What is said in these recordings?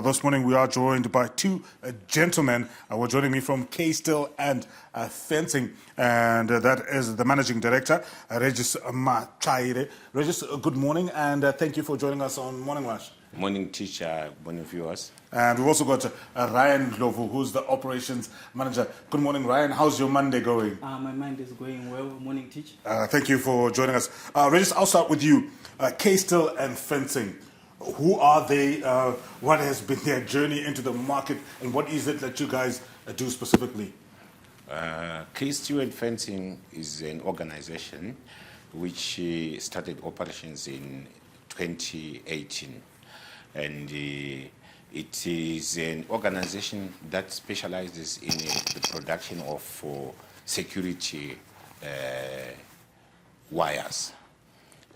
this morning we are joined by two gentlemen who are joining me from Steele and Fencing, and that is the Managing Director, Regis Matsvaire. Regis, good morning, and thank you for joining us on Morning Rush. Morning, Tich. Morning, viewers. And we've also got Ryan Ndhlovu, who's the Operations Manager. Good morning, Ryan. How's your Monday going? My mind is going well. Morning, Tich. Thank you for joining us. Regis, I'll start with you. Steele and Fencing. Who are they? What has been their journey into the market, and what is it that you guys do specifically? Steele and Fencing is an organization which started operations in 2018. And it is an organization that specializes in the production of security wires.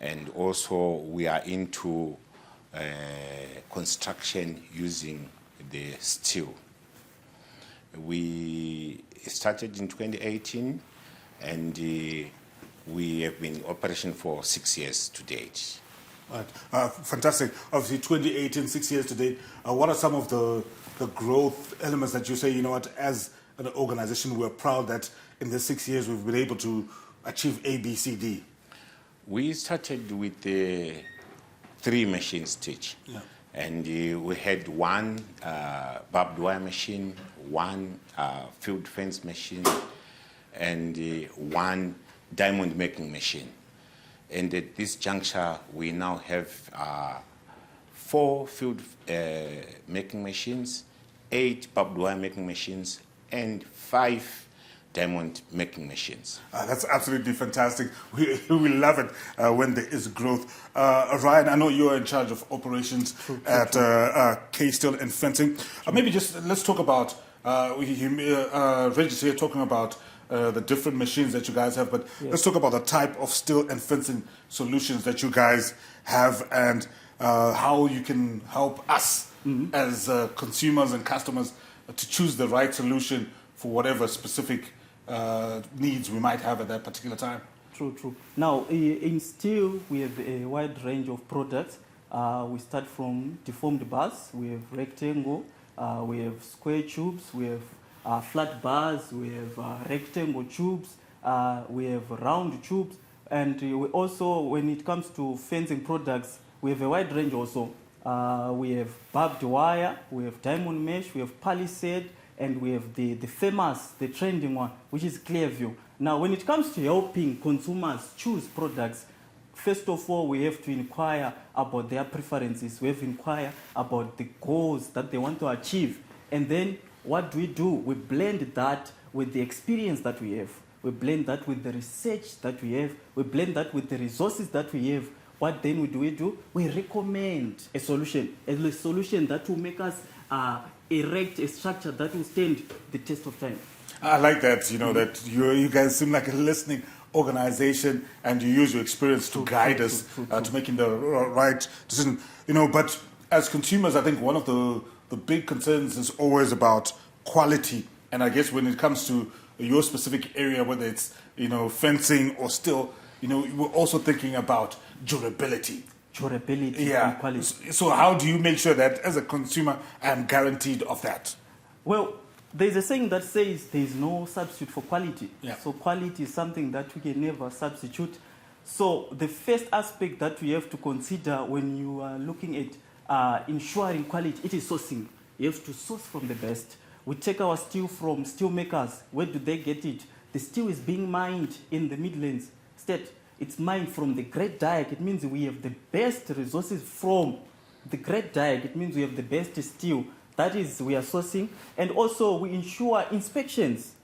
And also we are into construction using the steel. We started in 2018 and we have been in operation for 6 years to date. Right. Fantastic. Obviously, 2018, 6 years to date. What are some of the growth elements that you say, you know what, as an organization, we're proud that in the 6 years we've been able to achieve A, B, C, D? We started with 3 machines, Tich. Yeah. And we had one barbed wire machine, one field fence machine, and one diamond making machine. And at this juncture, we now have 4 field making machines, 8 barbed wire making machines, and 5 diamond making machines. That's absolutely fantastic. We love it when there is growth. Ryan, I know you're in charge of operations at Steele and Fencing. Maybe just let's talk about, Regis here talking about the different machines that you guys have, but yes, let's talk about the type of steel and fencing solutions that you guys have, and how you can help us as consumers and customers to choose the right solution for whatever specific needs we might have at that particular time. True. Now, in steel, we have a wide range of products. We start from deformed bars, we have rectangle, we have square tubes, we have flat bars, we have rectangle tubes, we have round tubes, and we also, when it comes to fencing products, we have a wide range also. We have barbed wire, we have diamond mesh, we have palisade, and we have the famous, the trending one, which is Clearview. Now, when it comes to helping consumers choose products, first of all, we have to inquire about their preferences. We have to inquire about the goals that they want to achieve, and then what do? We blend that with the experience that we have. We blend that with the research that we have. We blend that with the resources that we have. What then we do? We recommend a solution that will make us erect a structure that will stand the test of time. I like that, that you guys seem like a listening organization, and you use your experience to guide us to making the right decision. But as consumers, I think one of the big concerns is always about quality. And I guess when it comes to your specific area, whether it's, fencing or steel, we're also thinking about durability. And quality. So how do you make sure that as a consumer, I am guaranteed of that? Well, there's a saying that says there's no substitute for quality. Yeah. So quality is something that we can never substitute. So the first aspect that we have to consider when you are looking at ensuring quality, it is sourcing. You have to source from the best. We take our steel from steel makers. Where do they get it? The steel is being mined in the Midlands state. It's mined from the Great Dyke. It means we have the best resources from the Great Dyke. It means we have the best steel. That is, we are sourcing. And also, we ensure inspections.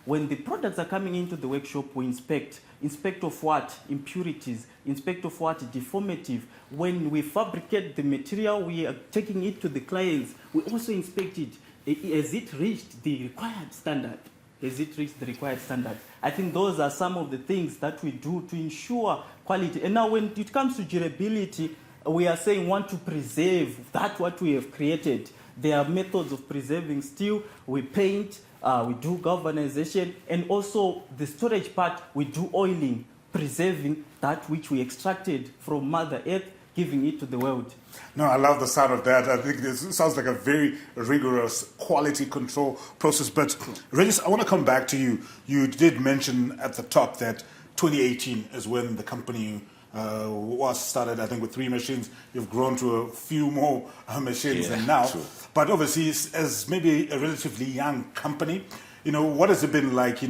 When the products are coming into the workshop, we inspect. Inspect of what? Impurities. Inspect of what? Deformative. When we fabricate the material, we are taking it to the clients. We also inspect it. Has it reached the required standard? Has it reached the required standard? I think those are some of the things that we do to ensure quality. And now when it comes to durability, we are saying we want to preserve that what we have created. There are methods of preserving steel. We paint, we do galvanization, and also the storage part, we do oiling, preserving that which we extracted from Mother Earth, giving it to the world. No, I love the sound of that. I think this sounds like a very rigorous quality control process. But Regis, I want to come back to you. You did mention at the top that 2018 is when the company was started, I think, with 3 machines. You've grown to a few more machines than now. True. But obviously, as maybe a relatively young company, what has it been like,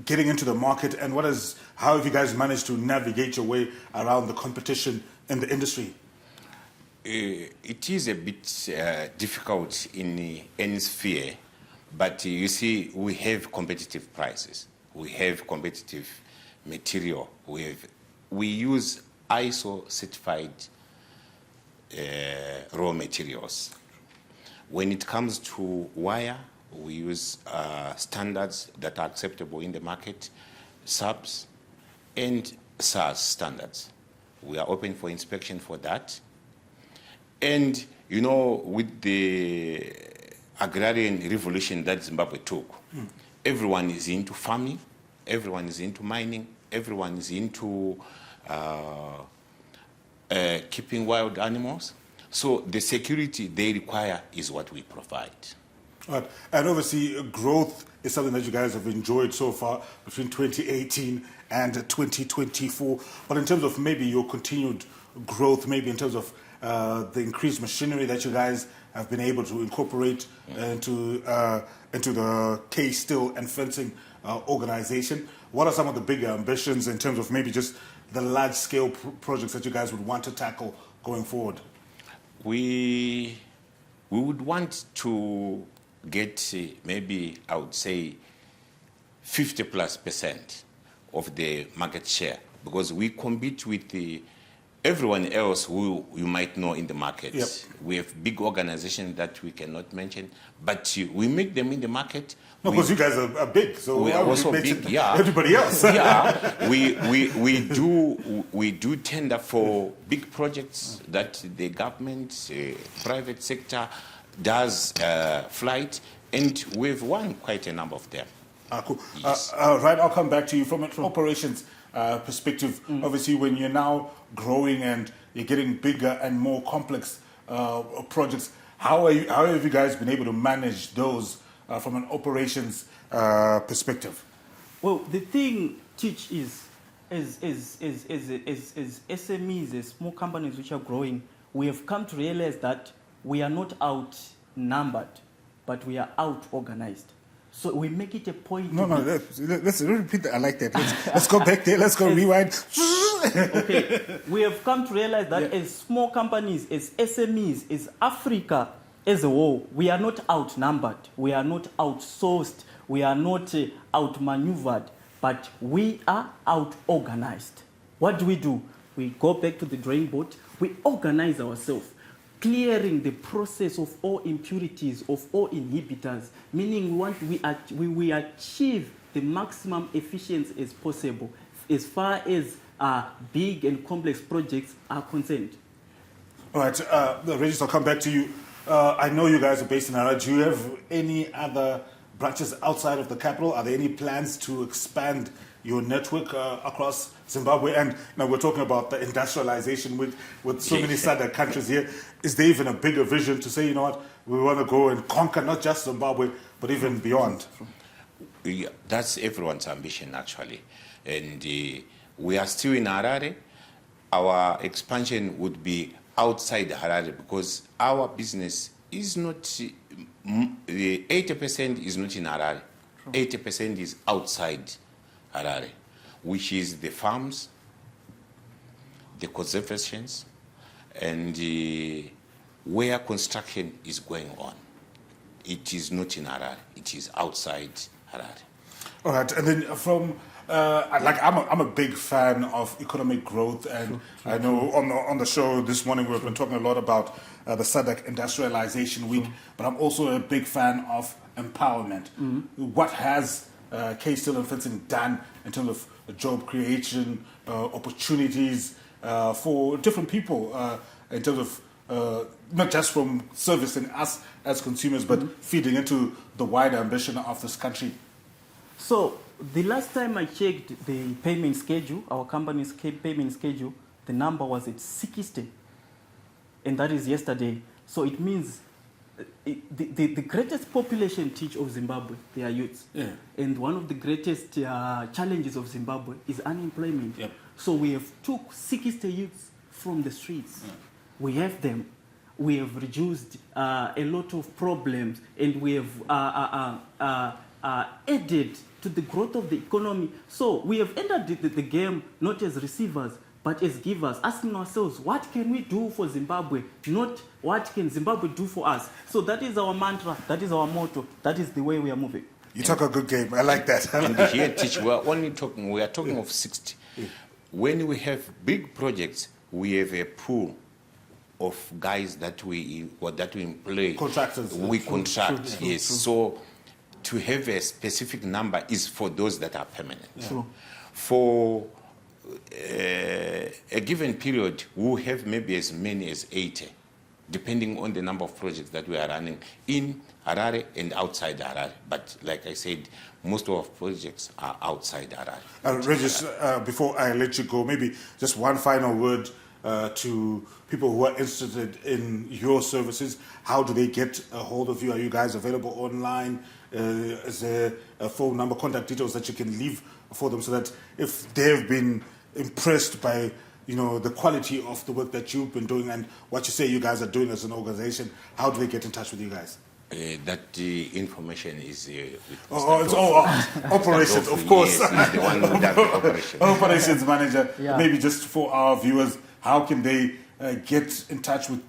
getting into the market, and how have you guys managed to navigate your way around the competition in the industry? It is a bit difficult in any sphere, but you see, we have competitive prices. We have competitive material. We use ISO certified raw materials. When it comes to wire, we use standards that are acceptable in the market, SAPs and SAS standards. We are open for inspection for that. And, with the agrarian revolution that Zimbabwe took, everyone is into farming, everyone is into mining, everyone is into keeping wild animals. So the security they require is what we provide. Right. And obviously, growth is something that you guys have enjoyed so far between 2018 and 2024. But in terms of maybe your continued growth, maybe in terms of the increased machinery that you guys have been able to incorporate into the K Steele and Fencing organization, what are some of the bigger ambitions in terms of maybe just the large-scale projects that you guys would want to tackle going forward? We would want to get maybe, I would say, 50+% of the market share, because we compete with everyone else who you might know in the market. Yep. We have big organizations that we cannot mention, but we make them in the market. No, because you guys are big, so we are also big. Yeah, everybody else. Yeah, we do tender for big projects that the government, private sector does flight, and we've won quite a number of them. Cool. Yes. Right, I'll come back to you from an operations perspective. Obviously, when you're now growing and you're getting bigger and more complex projects, how have you guys been able to manage those from an operations perspective? Well, the thing, Tich, is SMEs, as small companies which are growing, we have come to realize that we are not outnumbered, but we are out-organized. So we make it a point. Let's repeat that. I like that. Let's go back there. Let's go rewind. Okay. We have come to realize that as small companies, as SMEs, as Africa as a whole, we are not outnumbered. We are not outsourced. We are not outmaneuvered, but we are out-organized. What do? We go back to the drawing board. We organize ourselves, clearing the process of all impurities, of all inhibitors, meaning we achieve the maximum efficiency as possible as far as big and complex projects are concerned. All right, Regis, I'll come back to you. I know you guys are based in Harare. Do you have any other branches outside of the capital? Are there any plans to expand your network across Zimbabwe? And now we're talking about the industrialization with so many SADC countries here. Is there even a bigger vision to say, we want to go and conquer not just Zimbabwe, but even beyond? Yeah, that's everyone's ambition, actually. And we are still in Harare. Our expansion would be outside Harare, because our business is not, 80% is not in Harare. 80% is outside Harare, which is the farms, the conservations, and where construction is going on. It is not in Harare. It is outside Harare. All right, and then from I'm a big fan of economic growth, and I know on the show this morning we've been talking a lot about the SADC Industrialization Week, but I'm also a big fan of empowerment. What has K Steele and Fencing done in terms of job creation, opportunities for different people, in terms of not just from servicing us as consumers, but feeding into the wider ambition of this country? So the last time I checked the payment schedule, our company's payment schedule, the number was at 60 and that is yesterday. So it means the greatest population, Tich, of Zimbabwe, they are youths. Yeah. And one of the greatest challenges of Zimbabwe is unemployment. Yep. So we have took 60 youths from the streets. Yeah. We have them. We have reduced a lot of problems, and we have added to the growth of the economy. So we have entered the game not as receivers, but as givers, asking ourselves, what can we do for Zimbabwe? Not what can Zimbabwe do for us? So that is our mantra, that is our motto, that is the way we are moving. You talk a good game. I like that. And here, Tich, we are talking of 60. When we have big projects, we have a pool of guys that we employ. Contractors. We contract, yes. So to have a specific number is for those that are permanent. True. For a given period, we'll have maybe as many as 80, depending on the number of projects that we are running in Harare and outside Harare. But like I said, most of our projects are outside Harare. Regis, before I let you go, maybe just one final word to people who are interested in your services. How do they get a hold of you? Are you guys available online? Is there a phone number, contact details that you can leave for them so that if they've been impressed by the quality of the work that you've been doing and what you say you guys are doing as an organization, how do they get in touch with you guys? That information is with operations, of course. Yes, he's the one who does the operations. Operations manager. Yeah. Maybe just for our viewers, how can they get in touch with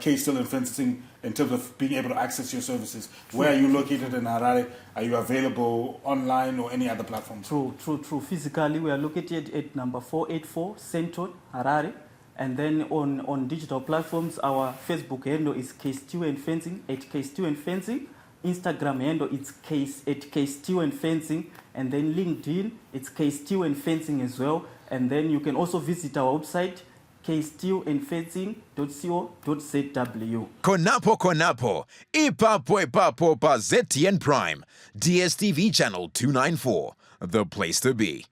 Steele and Fencing in terms of being able to access your services? Where are you located in Harare? Are you available online or any other platforms? True. Physically, we are located at number 484 Central, Harare. And then on digital platforms, our Facebook handle is Steele and Fencing, at Steele and Fencing. Instagram handle, it's at Steele and Fencing. And then LinkedIn, it's Steele and Fencing as well. And then you can also visit our website, steelandfencing.co.zw. Konapo, ipapo pa ZTN Prime, DSTV channel 294, the place to be.